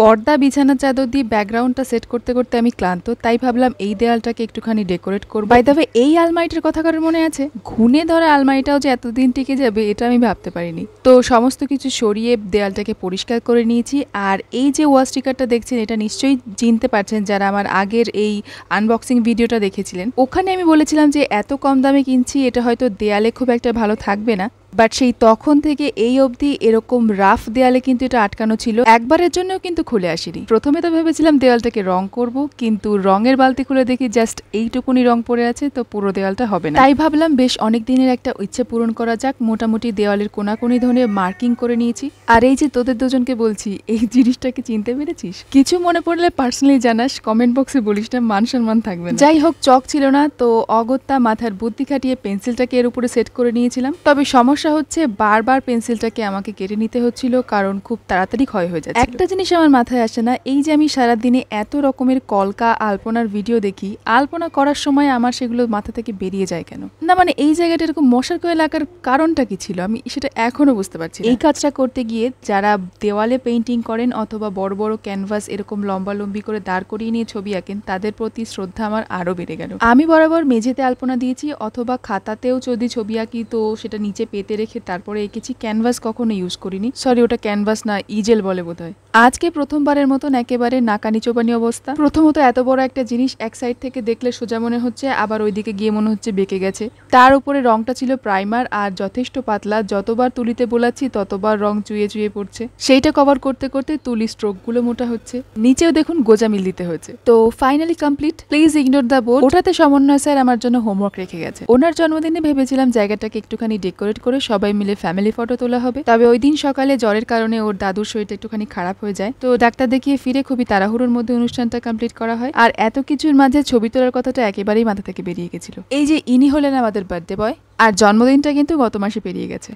পর্দা বিছানা চাদর দিয়ে ব্যাকগ্রাউন্ডটা সেট করতে করতে আমি ক্লান্ত, তাই ভাবলাম এই দেয়ালটাকে একটুখানি ডেকোরেট করব। বাই দ্য ওয়ে, এই আলমারিটার কথা কারোর মনে আছে? ঘুণে ধরা আলমারিটাও যে এতদিন টিকে যাবে এটা আমি ভাবতে পারিনি। তো সমস্ত কিছু সরিয়ে দেয়ালটাকে পরিষ্কার করে নিয়েছি। আর এই যে ওয়াল স্টিকারটা দেখছেন, এটা নিশ্চয়ই চিনতে পারছেন যারা আমার আগের এই আনবক্সিং ভিডিওটা দেখেছিলেন। ওখানে আমি বলেছিলাম যে এত কম দামে কিনছি, এটা হয়তো দেয়ালে খুব একটা ভালো থাকবে না, বাট সেই তখন থেকে এই অবধি এরকম রাফ দেয়ালে কিন্তু এটা আটকানো ছিল, একবারের জন্যও কিন্তু খুলে আসেনি। প্রথমে তো ভেবেছিলাম দেওয়ালটাকে রং করব, কিন্তু রঙের বালতি খুলে দেখি জাস্ট এইটুকুনি রং পড়ে আছে, তো পুরো দেওয়ালটা হবে না। তাই ভাবলাম বেশ অনেক দিনের একটা ইচ্ছে পূরণ করা যাক। মোটামুটি দেওয়ালের কোনাকুনি ধরে মার্কিং করে নিয়েছি। আর এই যে তোদের দুজনকে বলছি, এই জিনিসটাকে চিনতে পেরেছিস? কিছু মনে পড়লে পার্সোনালি জানাস, কমেন্ট বক্সে বলিস না, মান সম্মান থাকবে না। যাই হোক, চক ছিল না, তো অগত্যা মাথার বুদ্ধি খাটিয়ে পেন্সিলটাকে এর উপরে সেট করে নিয়েছিলাম। তবে সমস্যা হচ্ছে বারবার পেন্সিলটাকে আমাকে কেটে নিতে হচ্ছিল, কারণ খুব তাড়াতাড়ি ক্ষয় হয়ে যাচ্ছে। একটা জিনিস আমার মাথায় আসে না, এই যে আমি সারাদিনে এত রকমের কলকা আলপনার ভিডিও দেখি, আলপনা করার সময় আমার সেগুলো মাথা থেকে বেরিয়ে যায় কেন? না মানে এই জায়গাটা এরকম মশার কয়েল আঁকার কারণটা কি ছিল, আমি সেটা এখনো বুঝতে পারছি না। এই কাজটা করতে গিয়ে যারা দেওয়ালে পেইন্টিং করেন অথবা বড় বড় ক্যানভাস এরকম লম্বালম্বি করে দাঁড় করিয়ে নিয়ে ছবি আঁকেন, তাদের প্রতি শ্রদ্ধা আমার আরো বেড়ে গেল। আমি বরাবর মেঝেতে আলপনা দিয়েছি, অথবা খাতাতেও যদি ছবি আঁকি তো সেটা নিচে পেতে রেখে তারপরে এঁকেছি। ক্যানভাস কখনো ইউজ করিনি, সরি ওটা ক্যানভাস না, ইজেল বলে বোধহয়। আজকে প্রথমবারের মতন একেবারে নাকানি চোবানি অবস্থা। প্রথমত এত বড় একটা জিনিস এক সাইড থেকে দেখলে সোজা মনে হচ্ছে, আবার ওইদিকে গিয়ে মনে হচ্ছে বেঁকে গেছে। তার উপরে রংটা ছিল প্রাইমার আর যথেষ্ট পাতলা, যতবার তুলিতে বোলাচ্ছি ততবার রং চুয়ে চুয়ে পড়ছে। সেইটা কভার করতে করতে তুলি স্ট্রোক গুলো মোটা হচ্ছে, নিচেও দেখুন গোজামিল দিতে হয়েছে। তো finally complete. Please ignore the board. ওটাতে সমন্বয় স্যার আমার জন্য হোমওয়ার্ক রেখে গেছে। ওনার জন্মদিনে ভেবেছিলাম জায়গাটাকে একটুখানি ডেকোরেট করে সবাই মিলে ফ্যামিলি ফটো তোলা হবে, তবে ওই দিন সকালে জ্বরের কারণে ওর দাদুর শরীরটা একটুখানি খারাপ হয়ে যায়, তো ডাক্তার দেখিয়ে ফিরে খুবই তাড়াহুড়োর মধ্যে অনুষ্ঠানটা কমপ্লিট করা হয়। আর এত কিছুর মাঝে ছবি তোলার কথাটা একেবারেই মাথা থেকে বেরিয়ে গেছিল। এই যে ইনি হলেন আমাদের বার্থডে বয়, আর জন্মদিনটা কিন্তু গত মাসে পেরিয়ে গেছে।